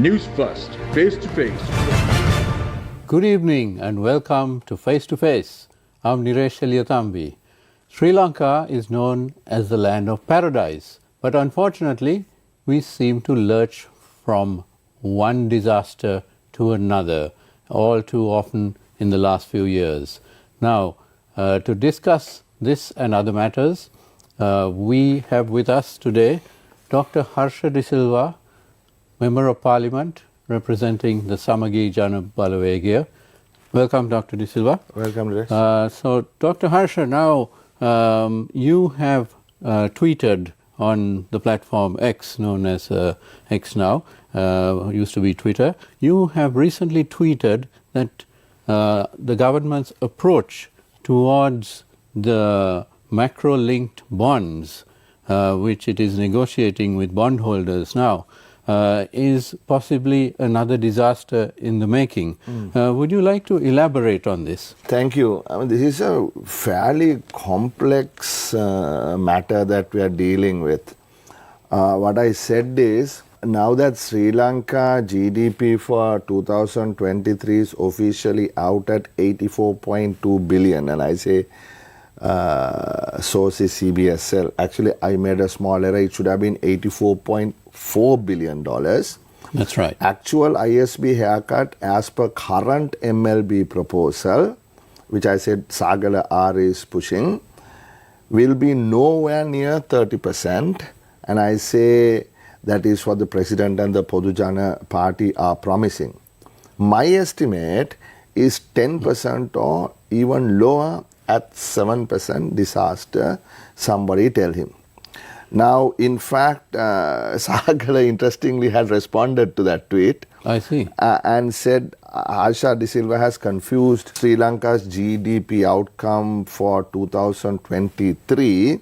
News First, Face to Face. Good evening and welcome to Face to Face. I'm Niresh Eliathambi. Sri Lanka is known as the land of paradise, but unfortunately we seem to lurch from one disaster to another all too often in the last few years. Now, to discuss this and other matters, we have with us today Dr. Harsha De Silva, Member of Parliament representing the Samagi Jana Balawegya. Welcome, Dr. De Silva. Welcome, Niresh. So, Dr. Harsha, now you have tweeted on the platform X, known as X now, used to be Twitter. You have recently tweeted that the government's approach towards the macro-linked bonds, which it is negotiating with bondholders now, is possibly another disaster in the making. Would you like to elaborate on this? Thank you. I mean, this is a fairly complex matter that we are dealing with. What I said is, now that Sri Lanka GDP for 2023 is officially out at 84.2 billion, and I say source is CBSL. Actually, I made a small error. It should have been $84.4 billion. That's right. Actual ISB haircut as per current MLB proposal, which I said Sagala R is pushing, will be nowhere near 30%. And I say that is what the President and the Podujana Party are promising. My estimate is 10% or even lower at 7% disaster, somebody tell him. Now, in fact, Sagala interestingly had responded to that tweet. I see. And said Harsha De Silva has confused Sri Lanka's GDP outcome for 2023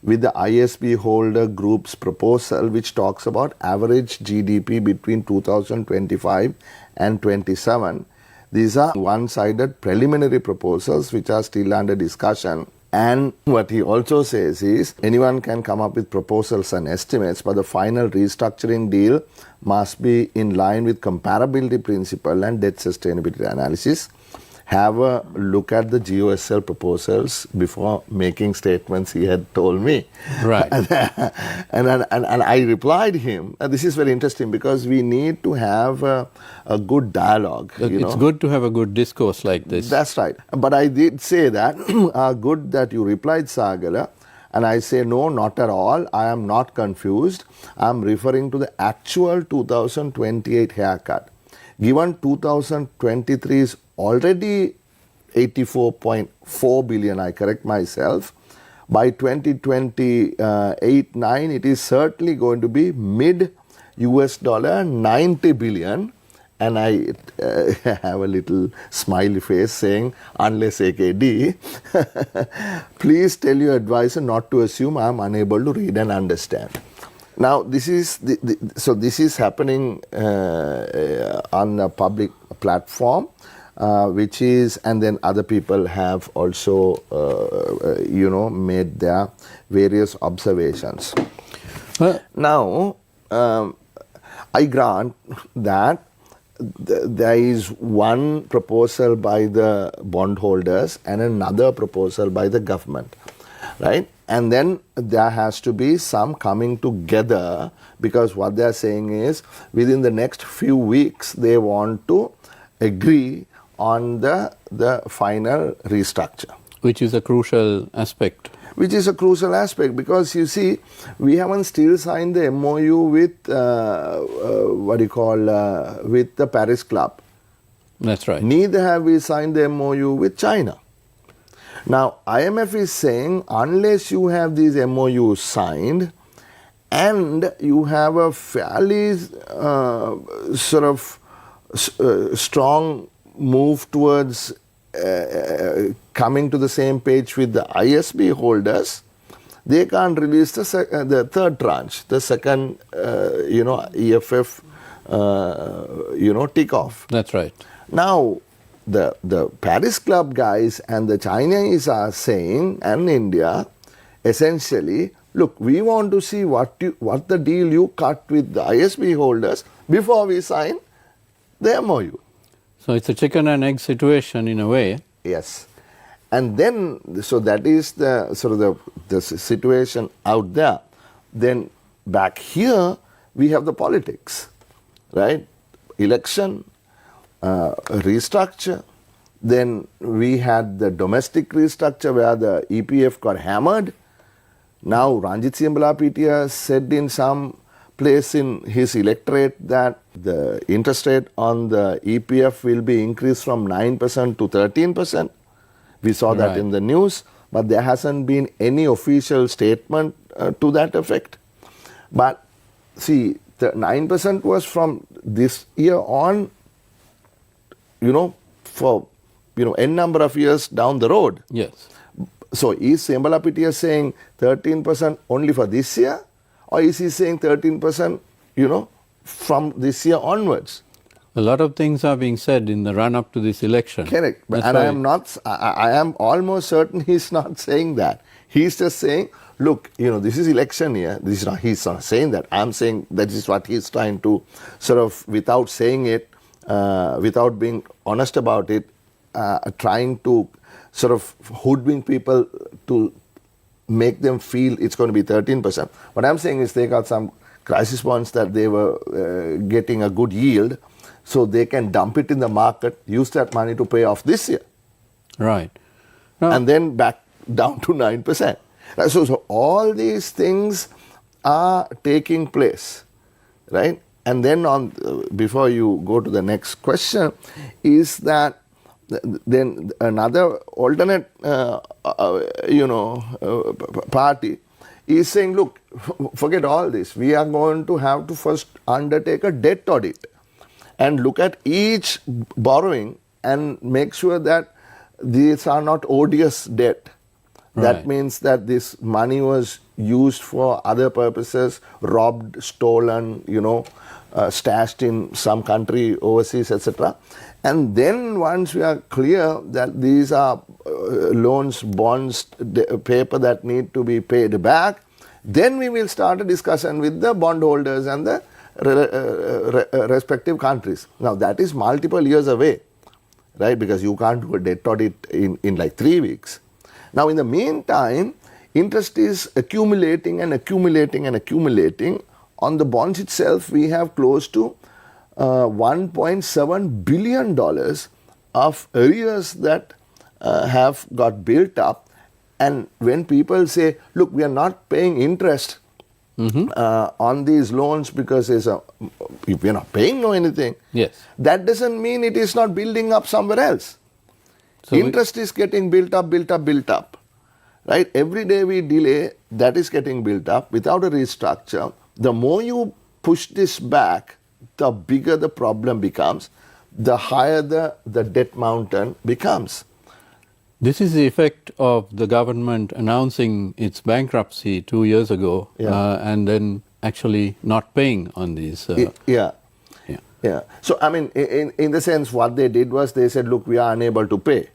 with the ISB holder group's proposal, which talks about average GDP between 2025 and 27. These are one-sided preliminary proposals which are still under discussion. And what he also says is, anyone can come up with proposals and estimates, but the final restructuring deal must be in line with comparability principle and debt sustainability analysis. Have a look at the GOSL proposals before making statements, he had told me. Right. And I replied him, this is very interesting because we need to have a good dialogue. It's good to have a good discourse like this. That's right. But I did say that, good that you replied, Sagala. And I say, no, not at all. I am not confused. I am referring to the actual 2028 haircut. Given 2023 is already 84.4 billion, I correct myself. By 2028-9, it is certainly going to be mid US dollar 90 billion. And I have a little smiley face saying, unless AKD, please tell your advisor not to assume I am unable to read and understand. Now, this is this is happening on a public platform, which is, and then other people have also, made their various observations. Now, I grant that there is one proposal by the bondholders and another proposal by the government, right? And then there has to be some coming together, because what they are saying is within the next few weeks they want to agree on the final restructure. Which is a crucial aspect. Which is a crucial aspect because you see, we haven't still signed the MOU with with the Paris Club. That's right. Neither have we signed the MOU with China. Now, IMF is saying unless you have these MOUs signed and you have a fairly strong move towards coming to the same page with the ISB holders, they can't release the third tranche, the second, EFF, tick off. That's right. Now, the Paris Club guys and the Chinese are saying, and India, essentially, look, we want to see what the deal you cut with the ISB holders before we sign the MOU. So it's a chicken and egg situation in a way. Yes. And then, so that is the sort of the situation out there. Then back here, we have the politics, right? Election, restructure. Then we had the domestic restructure where the EPF got hammered. Now Ranjit Siambalapitiya said in some place in his electorate that the interest rate on the EPF will be increased from 9% to 13%. We saw that in the news, but there hasn't been any official statement to that effect. But see, the 9% was from this year on, for, n number of years down the road. Yes. So is Siambalapitiya saying 13% only for this year? Or is he saying 13%, from this year onwards? A lot of things are being said in the run-up to this election. Correct. And I am almost certain he's not saying that. He's just saying, look, this is election year. He's not saying that. I'm saying that is what he's trying to sort of, without saying it, without being honest about it, trying to sort of hoodwink people to make them feel it's going to be 13%. What I'm saying is they got some crisis bonds that they were getting a good yield, so they can dump it in the market, use that money to pay off this year. Right. And then back down to 9%. So all these things are taking place, right? And then before you go to the next question, is that then another alternate, party is saying, look, forget all this. We are going to have to first undertake a debt audit and look at each borrowing and make sure that these are not odious debt. Right. That means that this money was used for other purposes, robbed, stolen, stashed in some country overseas, etc. And then once we are clear that these are loans, bonds, paper that need to be paid back, then we will start a discussion with the bondholders and the respective countries. Now that is multiple years away, right? Because you can't do a debt audit in like 3 weeks. Now in the meantime, interest is accumulating and accumulating and accumulating. On the bonds itself, we have close to $1.7 billion of arrears that have got built up. And when people say, look, we are not paying interest on these loans because we are not paying no anything, yes, that doesn't mean it is not building up somewhere else. So interest is getting built up. Right? Every day we delay, that is getting built up without a restructure. The more you push this back, the bigger the problem becomes, the higher the debt mountain becomes. This is the effect of the government announcing its bankruptcy 2 years ago, and then actually not paying on these. Yeah. So, I mean, in the sense, what they did was they said, look, we are unable to pay.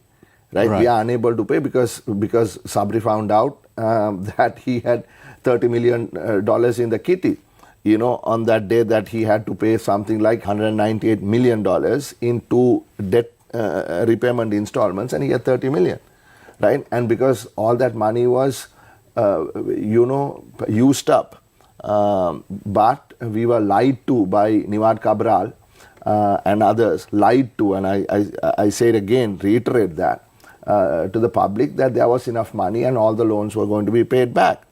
Right? We are unable to pay because Sabri found out that he had $30 million in the kitty, on that day that he had to pay something like $198 million in 2 debt repayment installments, and he had $30 million, right? And because all that money was, used up, but we were lied to by Nivad Cabral and others, lied to, and I say it again, reiterate that, to the public that there was enough money and all the loans were going to be paid back.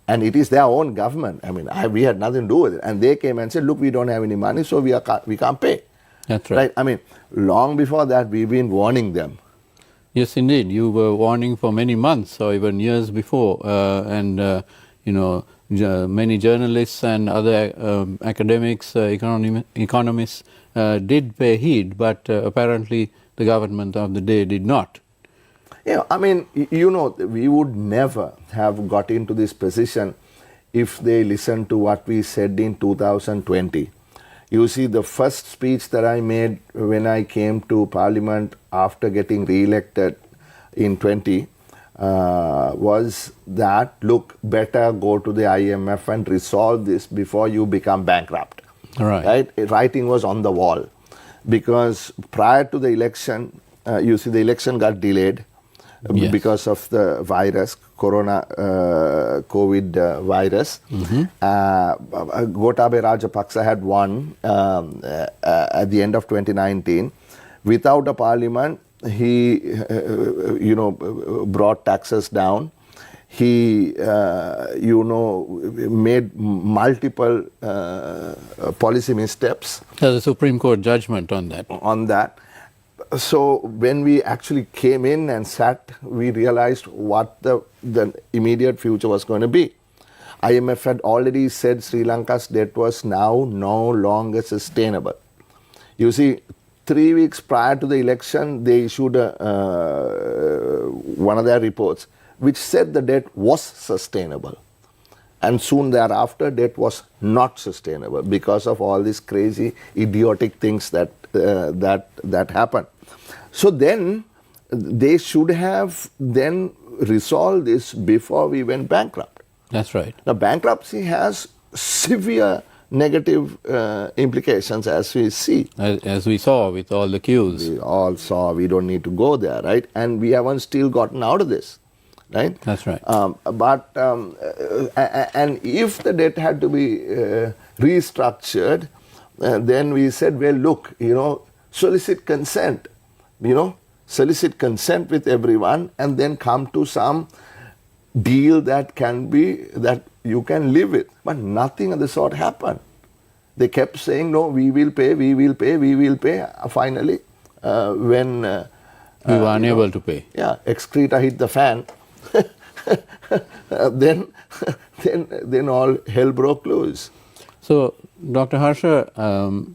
And it is their own government. I mean, we had nothing to do with it. And they came and said, look, we don't have any money, so we can't pay. That's right. I mean, long before that, we've been warning them. Yes, indeed. You were warning for many months or even years before. Many journalists and other academics, economists did pay heed, but apparently the government of the day did not. Yeah, I mean, we would never have got into this position if they listened to what we said in 2020. You see, the first speech that I made when I came to Parliament after getting re-elected in 20 was that, look, better go to the IMF and resolve this before you become bankrupt. Right. Writing was on the wall. Because prior to the election, you see the election got delayed Yes. because of the virus, COVID virus. Gotabaya Rajapaksa had won at the end of 2019. Without a parliament, he, brought taxes down. He, made multiple policy missteps. There's a Supreme Court judgment on that. So when we actually came in and sat, we realized what the immediate future was going to be. IMF had already said Sri Lanka's debt was now no longer sustainable. You see, 3 weeks prior to the election, they issued one of their reports which said the debt was sustainable. And soon thereafter, debt was not sustainable because of all these crazy, idiotic things that happened. So then, they should have then resolved this before we went bankrupt. That's right. Now, bankruptcy has severe negative implications, as we see. As we saw with all the queues. We all saw, we don't need to go there, right? And we haven't still gotten out of this, right? That's right. And if the debt had to be restructured, then we said, well, look, solicit consent, solicit consent with everyone and then come to some deal that you can live with. But nothing of the sort happened. They kept saying, no, we will pay. Finally, when... we were unable to pay. Yeah, excreta hit the fan. then all hell broke loose. So, Dr. Harsha,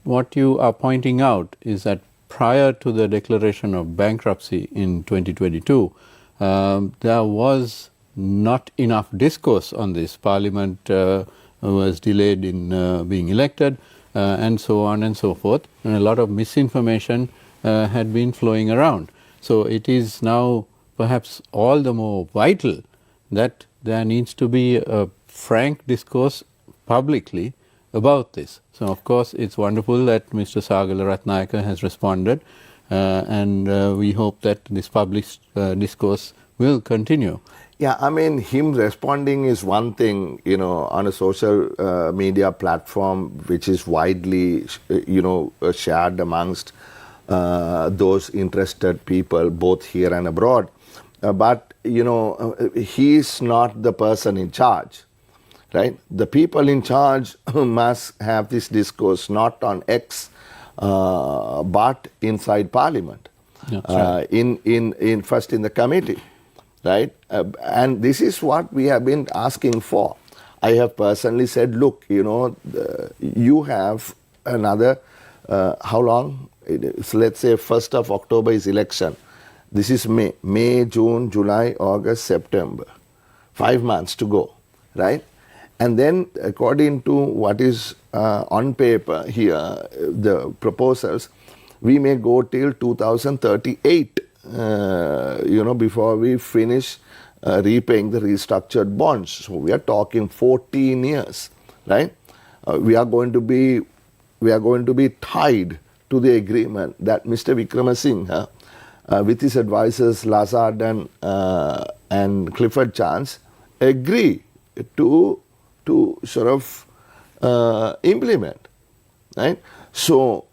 what you are pointing out is that prior to the declaration of bankruptcy in 2022, there was not enough discourse on this. Parliament was delayed in being elected, and so on and so forth. And a lot of misinformation had been flowing around. So it is now perhaps all the more vital that there needs to be a frank discourse publicly about this. So of course it's wonderful that Mr. Sagala Ratnayaka has responded, and we hope that this published discourse will continue. Yeah, I mean, him responding is one thing, on a social media platform which is widely, shared amongst those interested people, both here and abroad. But, he is not the person in charge, right? The people in charge must have this discourse not on X, but inside Parliament, right. First in the committee. Right? And this is what we have been asking for. I have personally said, look, you have another, how long? Let's say 1st of October is election. This is May, June, July, August, September. 5 months to go, right? And then according to what is on paper here, the proposals, we may go till 2038. Before we finish repaying the restructured bonds. So we are talking 14 years, right? We are going to be tied to the agreement that Mr. Wickramasinghe, with his advisors Lazard and Clifford Chance, agree to sort of implement, right? So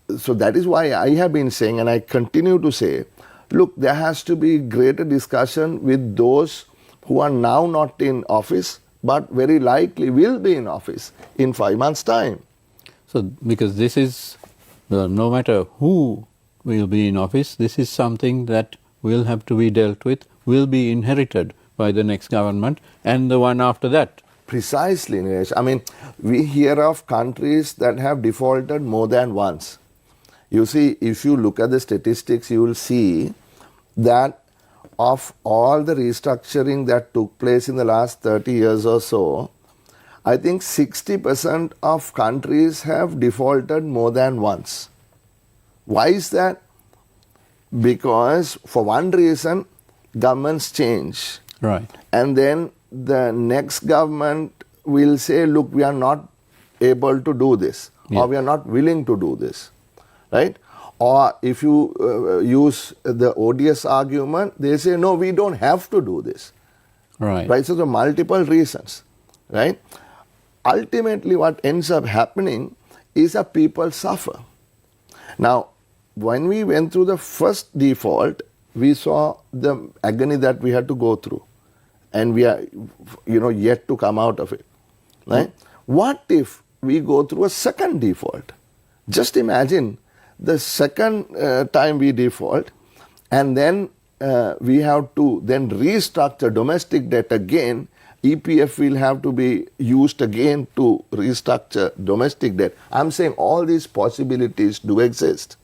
that is why I have been saying, and I continue to say, look, there has to be greater discussion with those who are now not in office, but very likely will be in office in 5 months' time. So, because this is, no matter who will be in office, this is something that will have to be dealt with, will be inherited by the next government and the one after that. Precisely, Nilesh. I mean, we hear of countries that have defaulted more than once. You see, if you look at the statistics, you will see that of all the restructuring that took place in the last 30 years or so, I think 60% of countries have defaulted more than once. Why is that? Because for one reason, governments change. Right. And then the next government will say, look, we are not able to do this, or we are not willing to do this, right? Or if you use the ODS argument, they say, no, we don't have to do this. Right. Right? So, the multiple reasons, right? Ultimately, what ends up happening is that people suffer. Now, when we went through the first default, we saw the agony that we had to go through. And we are, yet to come out of it, right? What if we go through a second default? Just imagine the second time we default, and then we have to then restructure domestic debt again. EPF will have to be used again to restructure domestic debt. I'm saying all these possibilities do exist,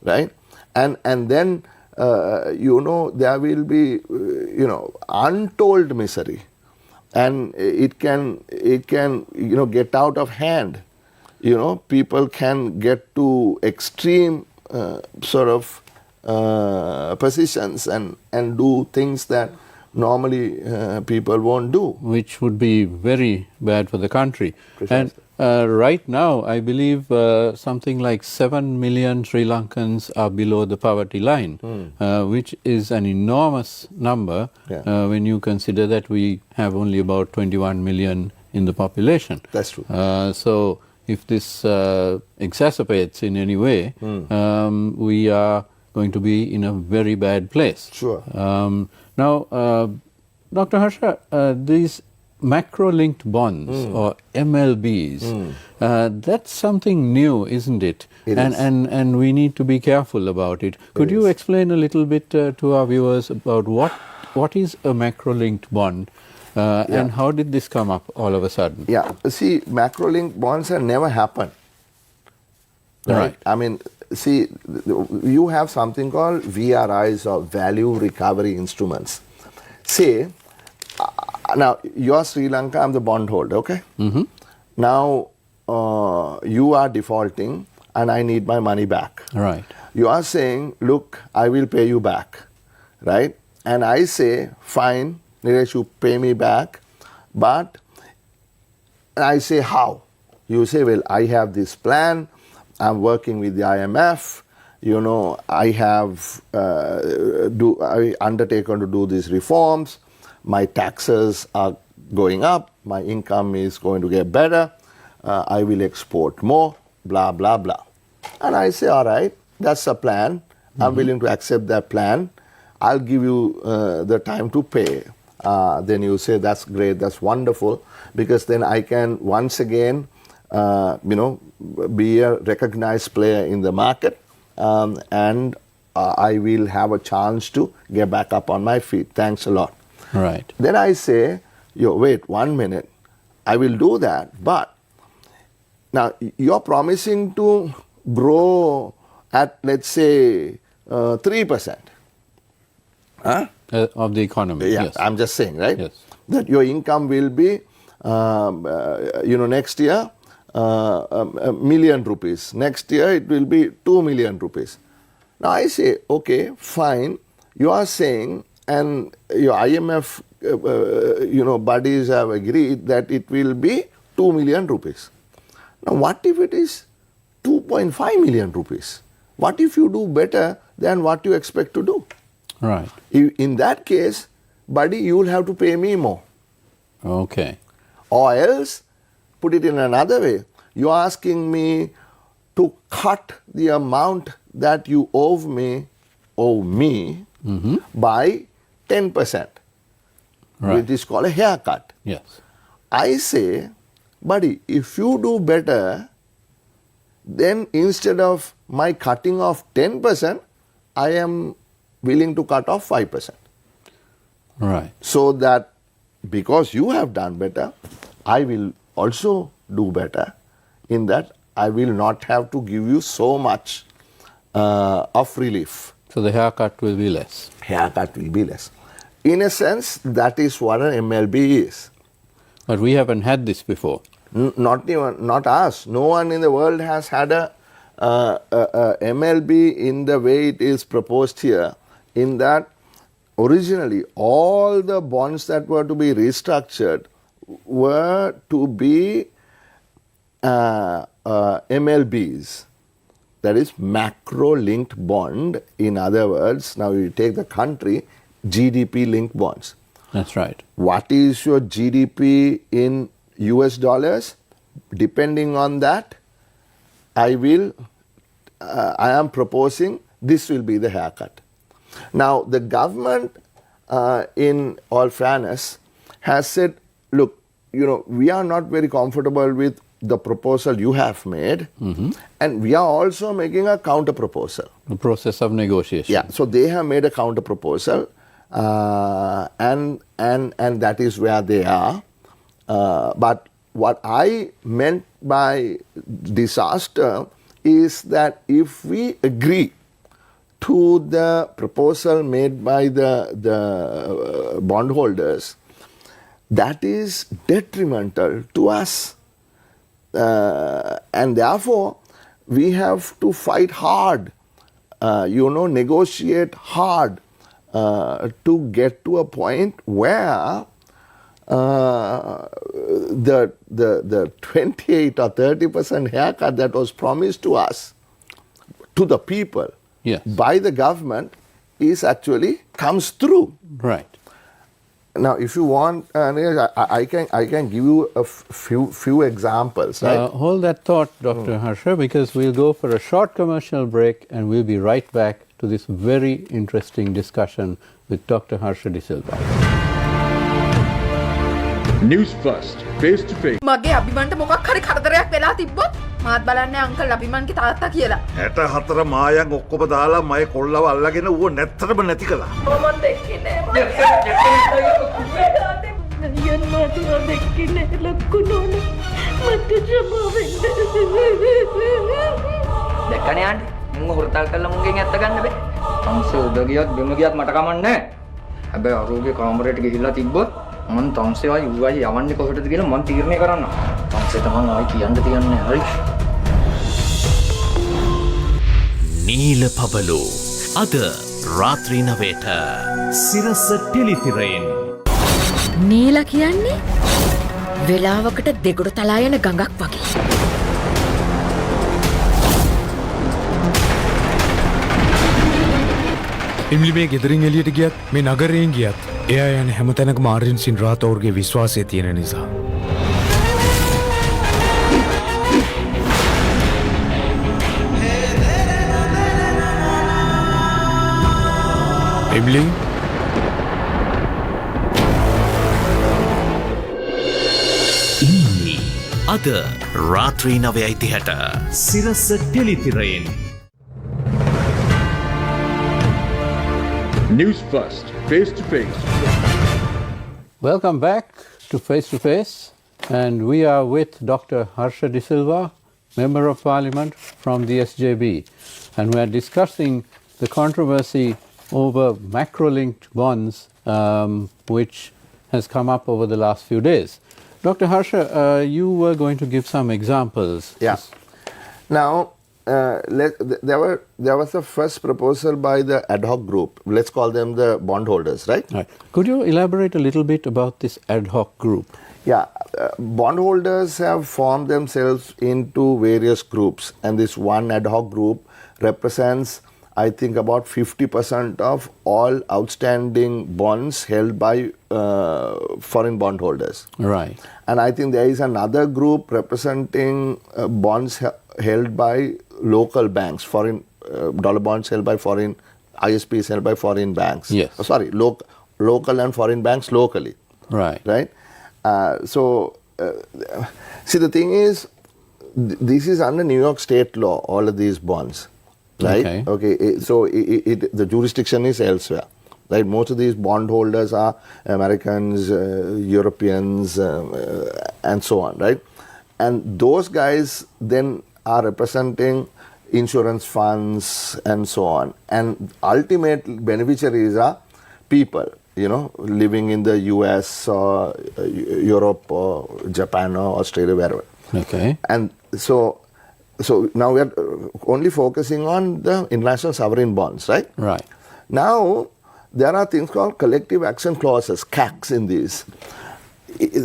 right? And then there will be, untold misery, and it can, get out of hand. People can get to extreme positions and do things that normally people won't do. Which would be very bad for the country. Precisely. And right now, I believe something like 7 million Sri Lankans are below the poverty line, which is an enormous number when you consider that we have only about 21 million in the population. That's true. So if this exacerbates in any way, we are going to be in a very bad place. Sure. Now, Dr. Harsha, these macro-linked bonds or MLBs, that's something new, isn't it? It is. And we need to be careful about it. Could you explain a little bit to our viewers about what is a macro-linked bond and how did this come up all of a sudden? Yeah, see, macro-linked bonds have never happened. Right? I mean, see, you have something called VRIs, or value recovery instruments. Say, now you're Sri Lanka, I'm the bondholder, okay? Now you are defaulting and I need my money back. Right. You are saying, look, I will pay you back, right? And I say, fine, Niresh, you pay me back, but I say, how? You say, well, I have this plan, I'm working with the IMF, I have I undertaken to do these reforms, my taxes are going up, my income is going to get better, I will export more, blah, blah, blah. And I say, all right, that's a plan, I'm willing to accept that plan, I'll give you the time to pay. Then you say, that's great, that's wonderful, because then I can once again, be a recognized player in the market, and I will have a chance to get back up on my feet. Thanks a lot. Right. Then I say, wait 1 minute, I will do that, but now you're promising to grow at, let's say, 3%. Huh? Of the economy, Yeah, yes. I'm just saying, right? Yes. That your income will be, next year, $1 million rupees. Next year, it will be 2 million rupees. Now, I say, okay, fine. You are saying, and your IMF, buddies have agreed that it will be 2 million rupees. Now, what if it is 2.5 million rupees? What if you do better than what you expect to do? Right. In that case, buddy, you will have to pay me more. Okay. Or else, put it in another way, you are asking me to cut the amount that you owe me by 10%, Right. which is called a haircut. Yes. I say, buddy, if you do better, then instead of my cutting off 10%, I am willing to cut off 5%. Right. So that because you have done better, I will also do better, in that I will not have to give you so much of relief. So the haircut will be less. Haircut will be less. In a sense, that is what an MLB is. But we haven't had this before. Not us. No one in the world has had a MLB in the way it is proposed here, in that originally all the bonds that were to be restructured were to be MLBs, that is macro-linked bond. In other words, now you take the country, GDP-linked bonds. That's right. What is your GDP in US dollars? Depending on that, I am proposing this will be the haircut. Now, the government, in all fairness, has said, look, we are not very comfortable with the proposal you have made, and we are also making a counter proposal. The process of negotiation. Yeah, so they have made a counter proposal, and that is where they are. But what I meant by disaster is that if we agree to the proposal made by the bondholders, that is detrimental to us. And therefore, we have to fight hard, negotiate hard to get to a point where the 28 or 30% haircut that was promised to us, to the people, by the government, is actually comes through. Right. Now, if you want, I can give you a few examples. Right? Hold that thought, Dr. Harsha, because we'll go for a short commercial break and we'll be right back to this very interesting discussion with Dr. Harsha De Silva. News first, face to face. මගේ අභිමන්ට මොකක් හරි කරදරයක් වෙලා තිබ්බොත් මාත් බලන්නේ uncle අභිමන්ගේ තාත්තා කියලා. 64 මායන් ඔක්කොම දාලා මය කොල්ලව අල්ලගෙන ඌව නැත්තටම නැති කළා. මම දෙක්කේ නෑ. අයියන් මට දෙක්කේ නෑ ලොකු නෝනා. මට ජමා වෙන්න. දැක්කනේ ආන්ටි මුංග හොරතල් කළා මුංගෙන් ඇත්ත ගන්න බෑ. අංශේ උඩ ගියත් බෙම ගියත් මට කමන්නේ නෑ. හැබැයි අරෝගේ කාමරේට ගිහිල්ලා තිබ්බොත් මං තංසේ ආයි ඌයි යවන්නේ කොහෙටද කියලා මං තීරණය කරන්න. තංසේ තමන් ආයි කියන්න තියන්නේ හරි. නීල පබලු අද රාත්‍රී 9ට සිරස ටෙලිතිරයෙන්. නීල කියන්නේ වෙලාවකට දෙගොඩ තලා යන ගඟක් වගේ. එමිලි මේ ගෙදරින් එළියට ගියත් මේ නගරයෙන් ගියත් එයා යන හැමතැනක මාර්ටින් සින්රාතෝර්ගේ විශ්වාසය තියෙන නිසා. එමිලි ඉන්නි අද රාත්‍රී 9:30ට සිරස ටෙලිතිරයෙන්. News first, face to face. Welcome back to Face, and we are with Dr. Harsha De Silva, Member of Parliament from the SJB, and we are discussing the controversy over macro-linked bonds, which has come up over the last few days. Dr. Harsha, you were going to give some examples. Yeah. Now, there was a first proposal by the ad hoc group. Let's call them the bondholders, right? Right. Could you elaborate a little bit about this ad hoc group? Yeah. Bondholders have formed themselves into various groups, and this one ad hoc group represents, I think, about 50% of all outstanding bonds held by foreign bondholders. Right. And I think there is another group representing bonds held by local banks, foreign dollar bonds held by foreign ISPs held by foreign banks. Yes. Local and foreign banks locally. Right. Right. See, the thing is, this is under New York state law, all of these bonds. Right. Okay. So the jurisdiction is elsewhere. Right. Most of these bondholders are Americans, Europeans, and so on. Right. And those guys then are representing insurance funds and so on. And ultimate beneficiaries are people, living in the US or Europe or Japan or Australia, wherever. Okay. And so now we are only focusing on the international sovereign bonds, right? Right. Now, there are things called collective action clauses, CACs, in these.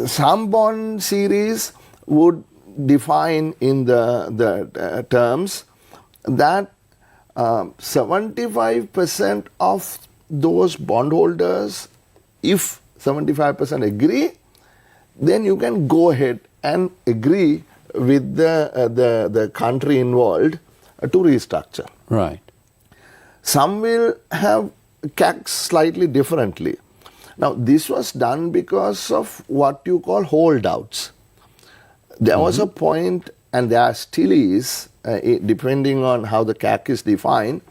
Some bond series would define in the terms that 75% of those bondholders, if 75% agree, then you can go ahead and agree with the country involved to restructure. Right. Some will have CACs slightly differently. Now, this was done because of what you call holdouts. There was a point, and there still is, depending on how the CAC is defined,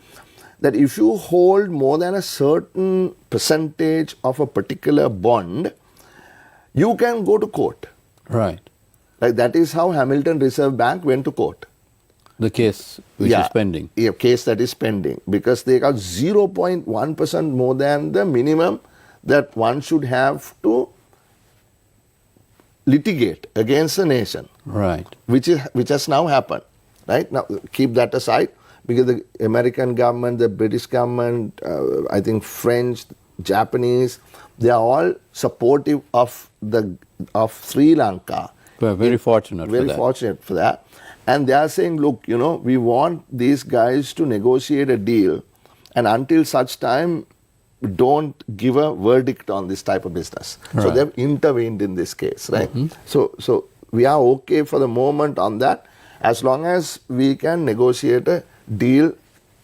that if you hold more than a certain percentage of a particular bond, you can go to court. Right. Like that is how Hamilton Reserve Bank went to court. The case which is pending. Yeah, case that is pending, because they got 0.1% more than the minimum that one should have to litigate against a nation. Right. Which has now happened. Right? Now keep that aside, because the American government, the British government, I think French, Japanese, they are all supportive of Sri Lanka. We're very fortunate for that. Very fortunate for that. And they are saying, look, we want these guys to negotiate a deal, and until such time, don't give a verdict on this type of business. Right. So they've intervened in this case, right? So we are okay for the moment on that, as long as we can negotiate a deal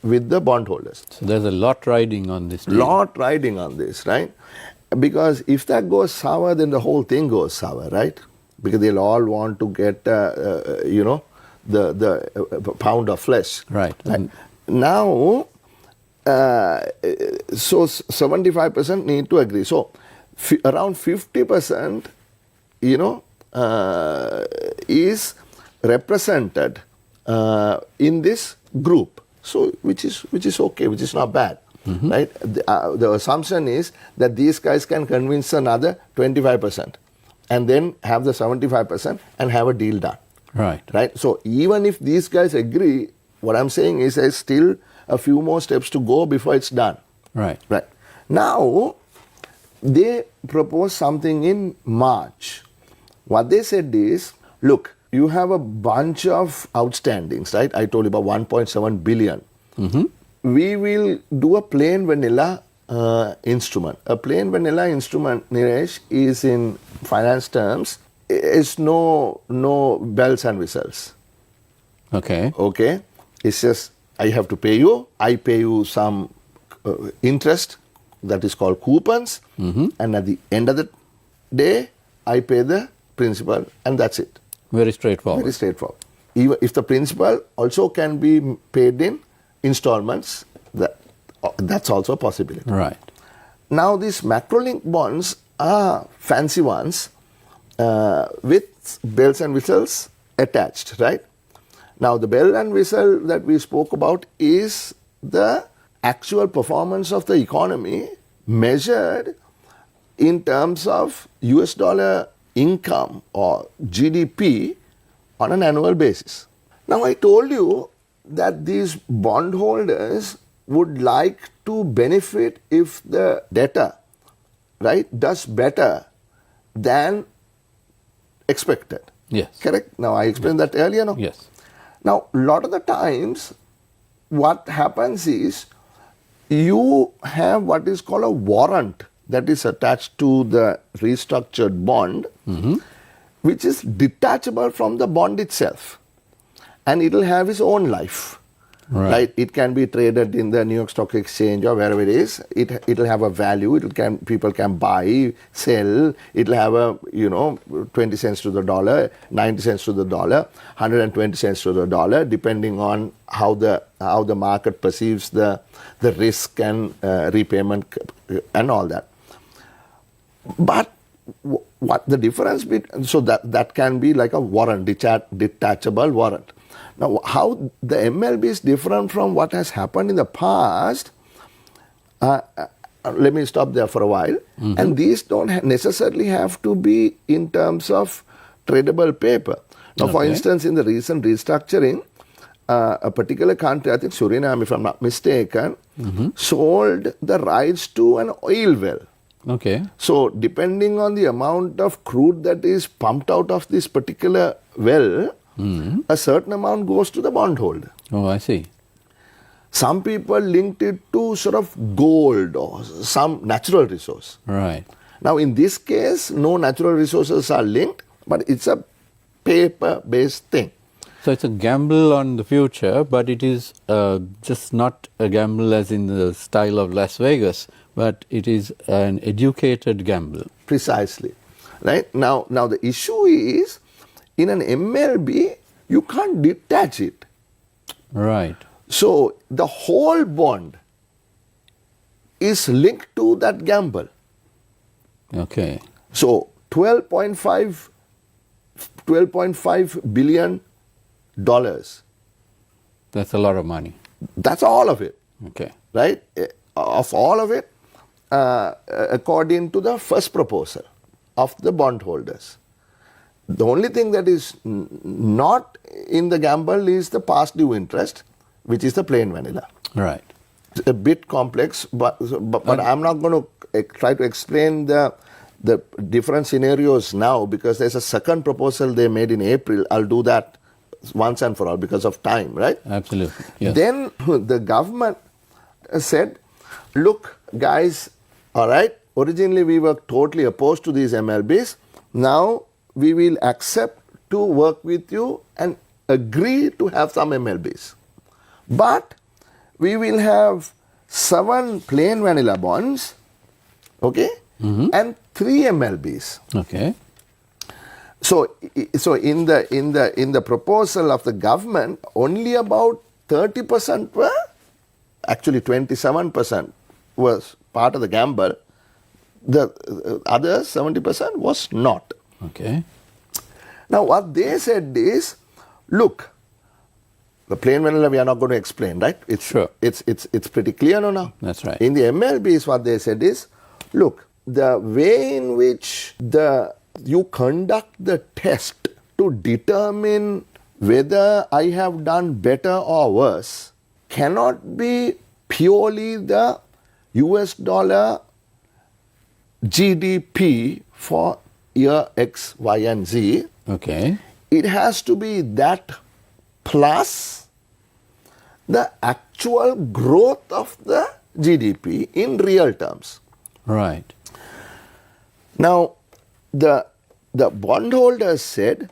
with the bondholders. So there's a lot riding on this deal. Lot riding on this, right? Because if that goes sour, then the whole thing goes sour, right? Because they'll all want to get, the pound of flesh. Right. Now, so 75% need to agree. So around 50%, is represented in this group. So which is okay, which is not bad, right? The assumption is that these guys can convince another 25%, and then have the 75% and have a deal done. Right. Right. So even if these guys agree, what I'm saying is there's still a few more steps to go before it's done. Right. Right. Now, they proposed something in March. What they said is, look, you have a bunch of outstandings, right? I told you about 1.7 billion. We will do a plain vanilla instrument. A plain vanilla instrument, Niresh, is in finance terms, is no bells and whistles. Okay. Okay? It's just, I have to pay you, I pay you some interest, that is called coupons, and at the end of the day, I pay the principal, and that's it. Very straightforward. Very straightforward. Even if the principal also can be paid in installments, that's also a possibility. Right. Now, these macro-link bonds are fancy ones with bells and whistles attached, right? Now, the bell and whistle that we spoke about is the actual performance of the economy measured in terms of US dollar income or GDP on an annual basis. Now, I told you that these bondholders would like to benefit if the debtor, right, does better than expected. Yes. Correct? Now, I explained that earlier, no? Yes. Now, a lot of the times, what happens is you have what is called a warrant that is attached to the restructured bond, which is detachable from the bond itself. And it will have its own life. Right. It can be traded in the New York Stock Exchange or wherever it is. It will have a value. People can buy, sell. It will have a 20 cents to the dollar, 90 cents to the dollar, 120 cents to the dollar, depending on how the market perceives the risk and repayment and all that. But what the difference between, so that can be like a warrant, detachable warrant. Now, how the MLB is different from what has happened in the past, let me stop there for a while. And these don't necessarily have to be in terms of tradable paper. Now, for instance, in the recent restructuring, a particular country, I think Suriname, if I'm not mistaken, sold the rights to an oil well. Okay. So depending on the amount of crude that is pumped out of this particular well, a certain amount goes to the bondholder. Oh, I see. Some people linked it to sort of gold or some natural resource. Right. Now in this case, no natural resources are linked, but it's a paper-based thing. So it's a gamble on the future, but it is just not a gamble as in the style of Las Vegas, but it is an educated gamble. Precisely. Right? Now the issue is, in an MLB, you can't detach it. Right. So the whole bond is linked to that gamble. Okay. So $12.5 billion. That's a lot of money. That's all of it. Okay. Right? Of all of it, according to the first proposal of the bondholders. The only thing that is not in the gamble is the past due interest, which is the plain vanilla. Right. It's a bit complex, but I'm not going to try to explain the different scenarios now, because there's a second proposal they made in April. I'll do that once and for all because of time, right? Absolutely. Yes. Then the government said, look, guys, all right, originally we were totally opposed to these MLBs. Now we will accept to work with you and agree to have some MLBs. But we will have 7 plain vanilla bonds, okay, and 3 MLBs. Okay. So in the proposal of the government, only about 30% were, actually 27% was part of the gamble. The other 70% was not. Okay. Now what they said is, look, the plain vanilla we are not going to explain, right? Sure. It's pretty clear now. That's right. In the MLBs, what they said is, look, the way in which you conduct the test to determine whether I have done better or worse cannot be purely the US dollar GDP for year X, Y, and Z. Okay. It has to be that plus the actual growth of the GDP in real terms. Right. Now, the bondholders said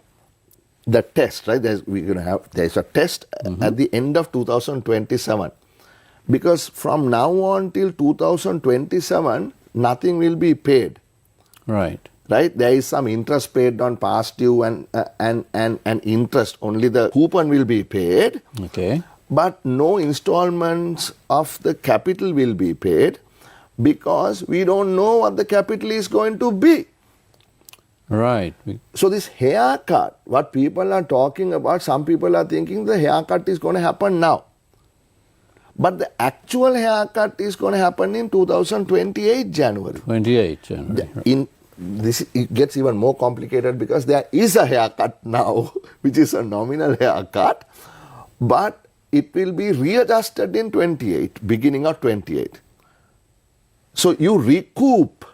the test, right? There's a test at the end of 2027, because from now on till 2027, nothing will be paid. Right. Right? There is some interest paid on past due and interest. Only the coupon will be paid. Okay. But no installments of the capital will be paid, because we don't know what the capital is going to be. Right. So this haircut, what people are talking about, some people are thinking the haircut is going to happen now. But the actual haircut is going to happen in 2028 January. 28 January. Right. It gets even more complicated, because there is a haircut now, which is a nominal haircut, but it will be readjusted in 28, beginning of 28. So you recoup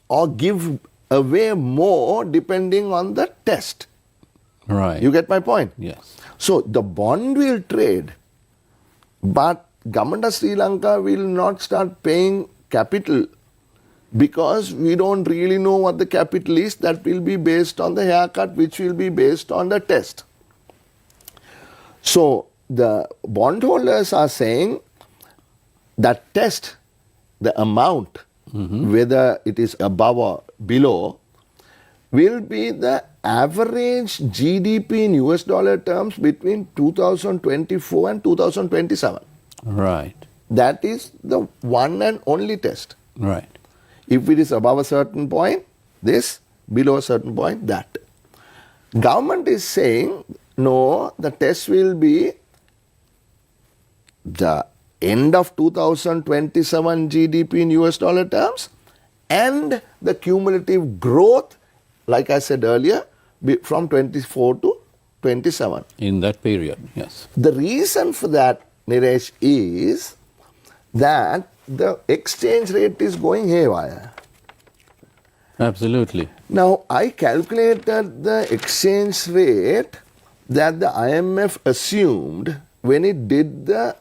or give away more depending on the test. Right. You get my point? Yes. So the bond will trade, but government of Sri Lanka will not start paying capital, because we don't really know what the capital is. That will be based on the haircut, which will be based on the test. So the bondholders are saying that test, the amount, whether it is above or below, will be the average GDP in US dollar terms between 2024 and 2027. Right. That is the one and only test. Right. If it is above a certain point, this, below a certain point, that. Government is saying, no, the test will be the end of 2027 GDP in US dollar terms and the cumulative growth, like I said earlier, from 24 to 27. In that period, yes. The reason for that, Niresh, is that the exchange rate is going haywire. Absolutely. Now, I calculated the exchange rate that the IMF assumed when it did the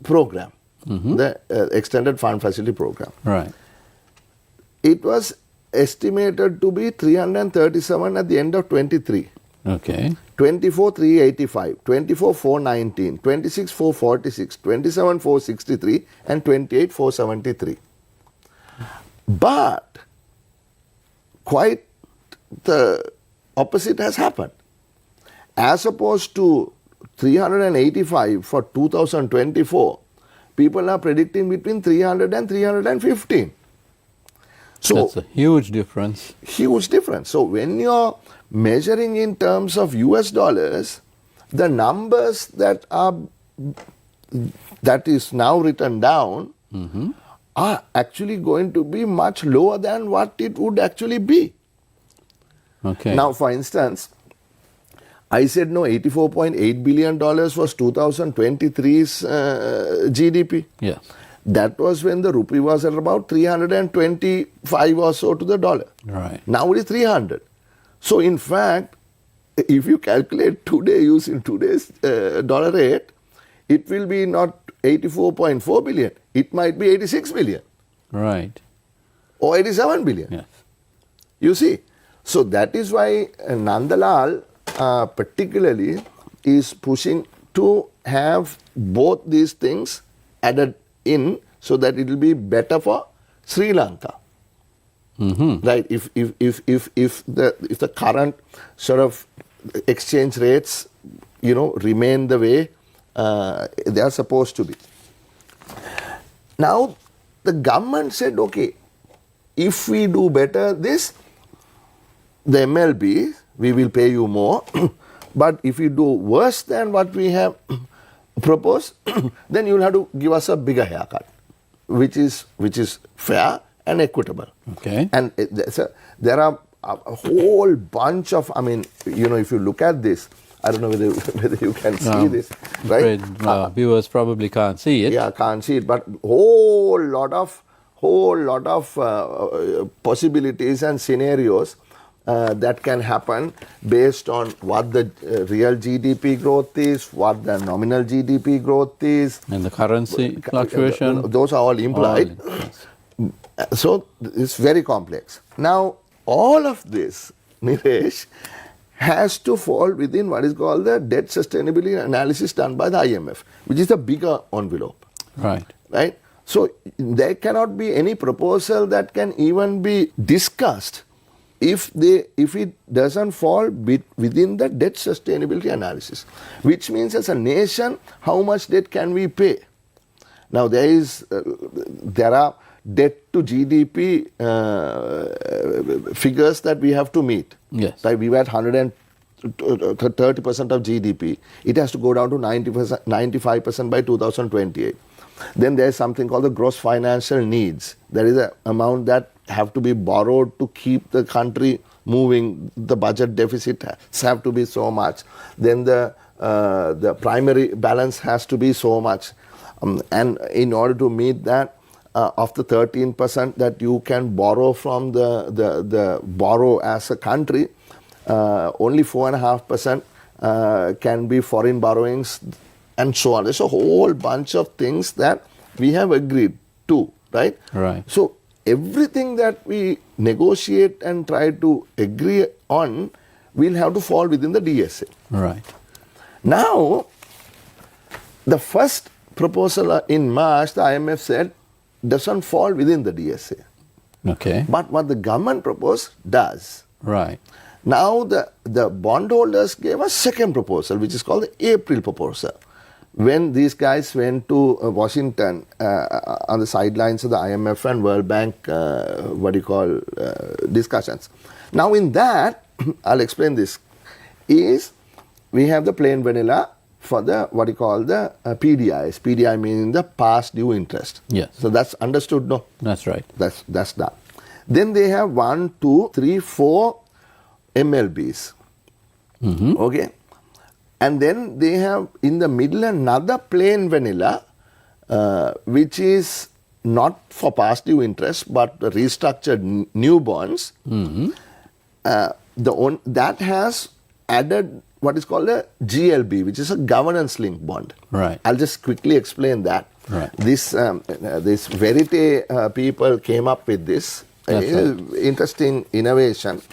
program, the Extended Fund Facility Program. Right. It was estimated to be 337 at the end of 23. Okay. 24 385, 24 419, 26 446, 27 463 and 28 473. But quite the opposite has happened. As opposed to 385 for 2024, people are predicting between 300 and 315. So that's a huge difference. Huge difference. So when you're measuring in terms of US dollars, the numbers that is now written down are actually going to be much lower than what it would actually be. Okay. Now, for instance, I said no, $84.8 billion was 2023's GDP. Yes. That was when the rupee was at about 325 or so to the dollar. Right. Now it is 300. So in fact, if you calculate today using today's dollar rate, it will be not 84.4 billion. It might be 86 billion. Right. Or 87 billion. Yes. You see. So that is why Nandalal particularly is pushing to have both these things added in so that it will be better for Sri Lanka. Right? If the current sort of exchange rates, remain the way they are supposed to be. Now the government said, okay, if we do better this, the MLB, we will pay you more. But if you do worse than what we have proposed, then you will have to give us a bigger haircut, which is fair and equitable. Okay. And there are a whole bunch of, if you look at this, I don't know whether you can see this, right? Viewers probably can't see it. Yeah, can't see it, but whole lot of possibilities and scenarios that can happen based on what the real GDP growth is, what the nominal GDP growth is. And the currency fluctuation. Those are all implied. So it's very complex. Now, all of this, Niresh, has to fall within what is called the debt sustainability analysis done by the IMF, which is the bigger envelope. Right. Right? So there cannot be any proposal that can even be discussed if it doesn't fall within the debt sustainability analysis, which means as a nation, how much debt can we pay? Now there are debt to GDP figures that we have to meet. Yes. Right? We were at 130% of GDP. It has to go down to 95% by 2028. Then there is something called the gross financial needs. There is an amount that have to be borrowed to keep the country moving. The budget deficit have to be so much. Then the primary balance has to be so much. And in order to meet that, of the 13% that you can borrow from the borrow as a country, only 4.5% can be foreign borrowings, and so on. There's a whole bunch of things that we have agreed to, right? Right. So everything that we negotiate and try to agree on will have to fall within the DSA. Right. Now, the first proposal in March, the IMF said, doesn't fall within the DSA. Okay. But what the government proposed does. Right. Now the bondholders gave a second proposal, which is called the April proposal. When these guys went to Washington on the sidelines of the IMF and World Bank, discussions. Now in that, I'll explain this, is we have the plain vanilla for the PDIs. PDI meaning the past due interest. Yes. So that's understood, no? That's right. That's done. Then they have 1, 2, 3, 4 MLBs. Okay. And then they have in the middle another plain vanilla, which is not for past due interest, but restructured new bonds, that has added what is called a GLB, which is a governance linked bond. Right. I'll just quickly explain that. Right. This Verite people came up with this interesting innovation.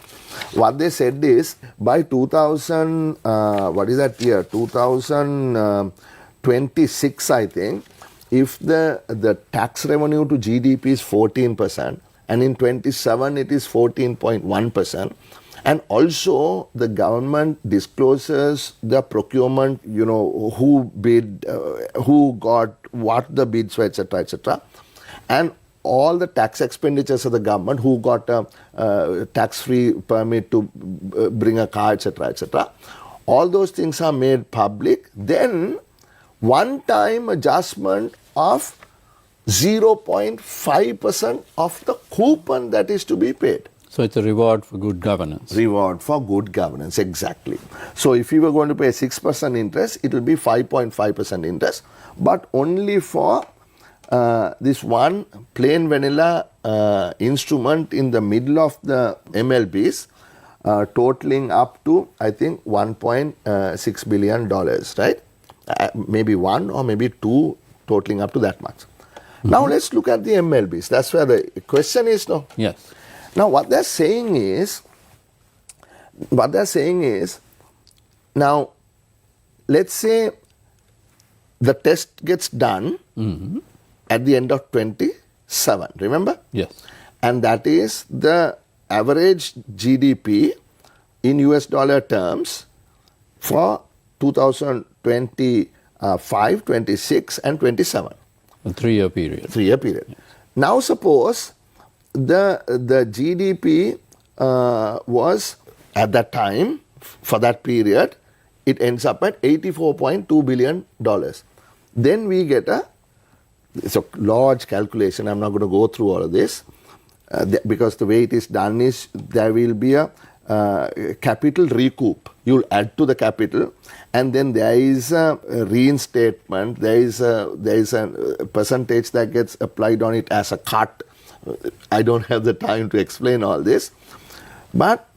What they said is by 2026, I think, if the tax revenue to GDP is 14%, and in 27 it is 14.1%, and also the government discloses the procurement, who bid, who got what the bids were, etc., and all the tax expenditures of the government, who got a tax-free permit to bring a car, etc., all those things are made public. Then one-time adjustment of 0.5% of the coupon that is to be paid. So it's a reward for good governance. Reward for good governance, exactly. So if you were going to pay 6% interest, it will be 5.5% interest, but only for this one plain vanilla instrument in the middle of the MLBs, totaling up to, I think, $1.6 billion, right? Maybe one or maybe two, totaling up to that much. Now let's look at the MLBs. That's where the question is, no? Yes. Now what they're saying is, now let's say the test gets done at the end of 27, remember? Yes. And that is the average GDP in US dollar terms for 2025, 26 and 27. A 3-year period. 3-year period. Yes. Now suppose the GDP was at that time, for that period, it ends up at $84.2 billion. Then we get it's a large calculation. I'm not going to go through all of this because the way it is done is there will be a capital recoup. You'll add to the capital, and then there is a reinstatement. There is a percentage that gets applied on it as a cut. I don't have the time to explain all this, but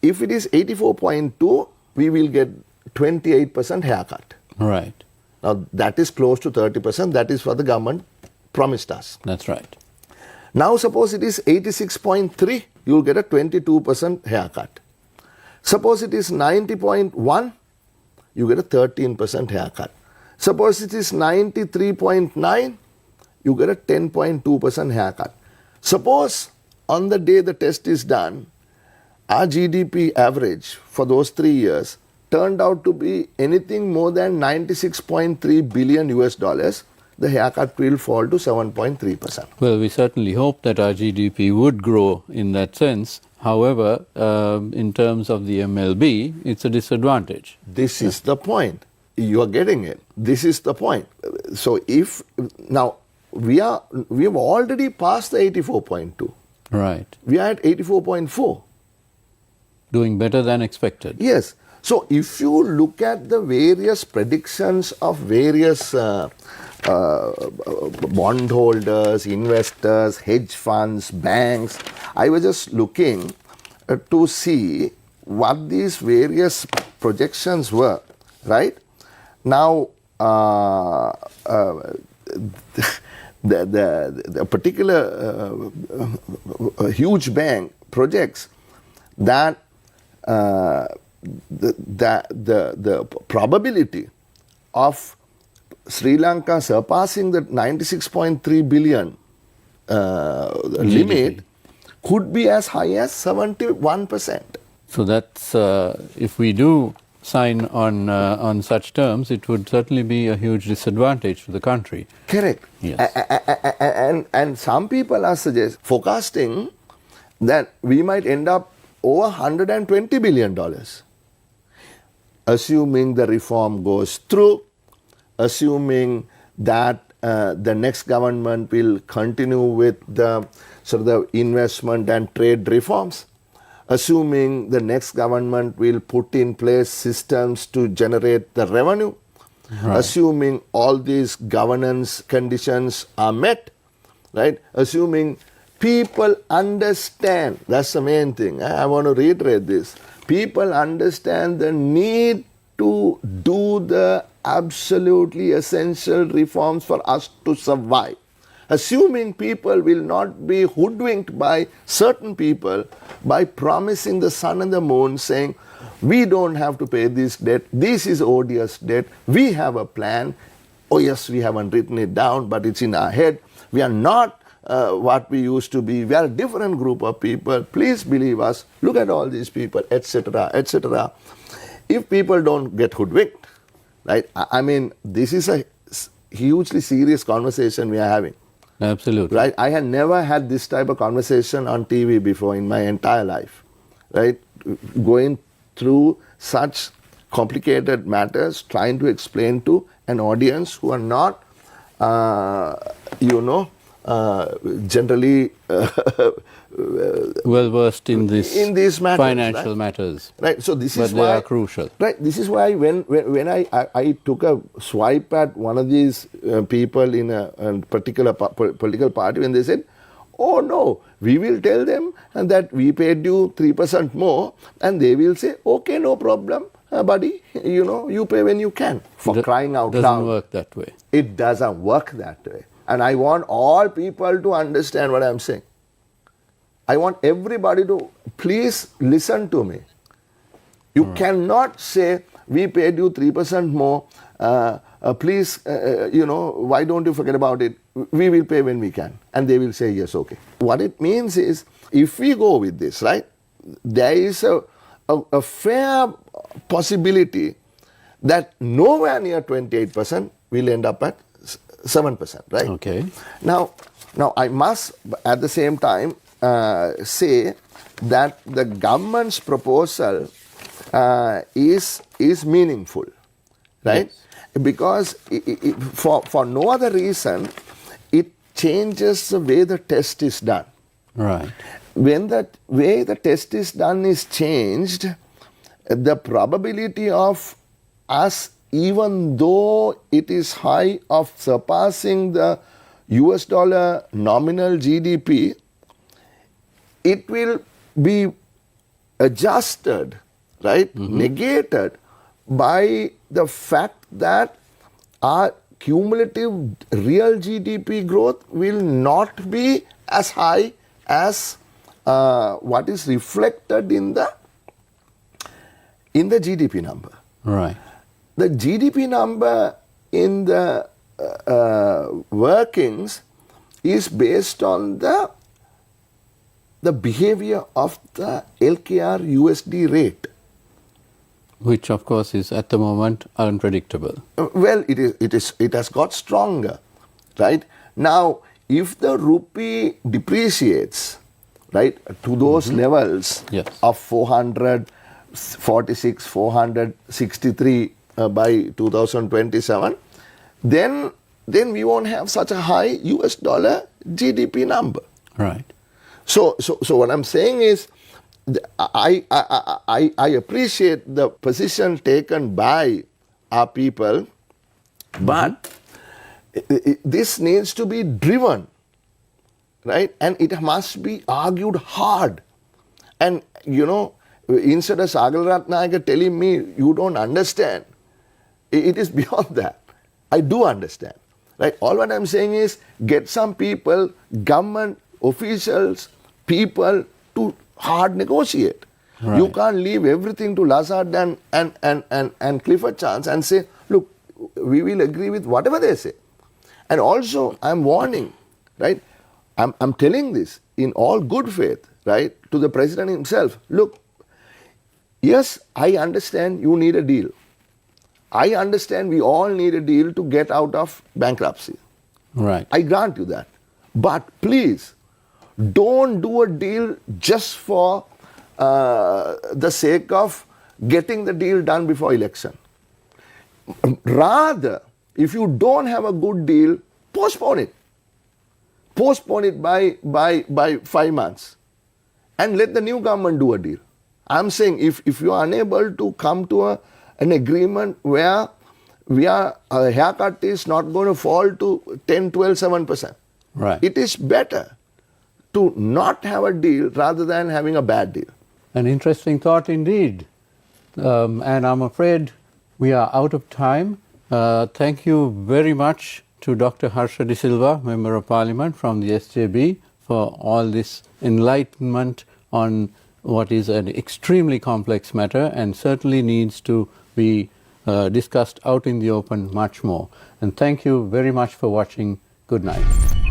if it is 84.2, we will get 28% haircut. Right. Now that is close to 30%. That is what the government promised us. That's right. Now suppose it is 86.3, you will get a 22% haircut. Suppose it is 90.1, you get a 13% haircut. Suppose it is 93.9, you get a 10.2% haircut. Suppose on the day the test is done, our GDP average for those 3 years turned out to be anything more than 96.3 billion US dollars, the haircut will fall to 7.3%. Well, we certainly hope that our GDP would grow in that sense. However, in terms of the MLB, it's a disadvantage. This is the point. You are getting it. This is the point. So if now we have already passed the 84.2. Right. We are at 84.4. Doing better than expected. Yes. So if you look at the various predictions of various bondholders, investors, hedge funds, banks, I was just looking to see what these various projections were, right? Now, the particular huge bank projects that the probability of Sri Lanka surpassing the 96.3 billion limit could be as high as 71%. So that's, if we do sign on such terms, it would certainly be a huge disadvantage to the country. Correct. Yes. And some people are forecasting that we might end up over $120 billion. Assuming the reform goes through, assuming that the next government will continue with the sort of the investment and trade reforms, assuming the next government will put in place systems to generate the revenue, assuming all these governance conditions are met, right? Assuming people understand, that's the main thing. I want to reiterate this. People understand the need to do the absolutely essential reforms for us to survive. Assuming people will not be hoodwinked by certain people by promising the sun and the moon, saying, we don't have to pay this debt, this is odious debt, we have a plan. Oh yes, we haven't written it down, but it's in our head. We are not what we used to be. We are a different group of people. Please believe us. Look at all these people, etc., etc. If people don't get hoodwinked, right? I mean, this is a hugely serious conversation we are having. Absolutely. Right? I had never had this type of conversation on TV before in my entire life. Right? Going through such complicated matters, trying to explain to an audience who are not, generally well versed in these matters, financial right? matters. Right. So this but is they why are crucial. Right. This is why when I took a swipe at one of these people in a particular political party, when they said, "Oh no, we will tell them that we paid you 3% more," and they will say, "Okay, no problem, buddy. You pay when you can." For crying out loud. Doesn't work that way. It doesn't work that way. And I want all people to understand what I'm saying. I want everybody to please listen to me. You cannot say, we paid you 3% more, please, why don't you forget about it? We will pay when we can. And they will say, yes, okay. What it means is, if we go with this, right, there is a fair possibility that nowhere near 28% will end up at 7%, right? Okay. Now I must at the same time say that the government's proposal is meaningful, right? Yes. Because for no other reason, it changes the way the test is done. Right. When the way the test is done is changed, the probability of us, even though it is high, of surpassing the US dollar nominal GDP, it will be adjusted, right, negated by the fact that our cumulative real GDP growth will not be as high as what is reflected in the GDP number. Right. The GDP number in the workings is based on the behavior of the LKR USD rate, which of course is at the moment unpredictable. Well, it has got stronger, right? Now, if the rupee depreciates, right, to those levels of 446, 463 by 2027, then we won't have such a high US dollar GDP number. Right. So what I'm saying is, I appreciate the position taken by our people, but this needs to be driven, right? And it must be argued hard. And instead of Sagal Ratnayaka telling me you don't understand, it is beyond that. I do understand, right? All what I'm saying is, get some people, government officials, people to hard negotiate. Right. You can't leave everything to Lazard and Clifford Chance and say, look, we will agree with whatever they say. And also, I'm warning, right? I'm telling this in all good faith, right, to the president himself. Look, yes, I understand you need a deal. I understand we all need a deal to get out of bankruptcy. Right. I grant you that. But please, don't do a deal just for the sake of getting the deal done before election. Rather, if you don't have a good deal, postpone it. Postpone it by 5 months. And let the new government do a deal. I'm saying if you are unable to come to an agreement where a haircut is not going to fall to 10, 12, 7%. Right. It is better to not have a deal rather than having a bad deal. An interesting thought indeed. And I'm afraid we are out of time. Thank you very much to Dr. Harsha De Silva, Member of Parliament from the SJB, for all this enlightenment on what is an extremely complex matter and certainly needs to be discussed out in the open much more. And thank you very much for watching. Good night.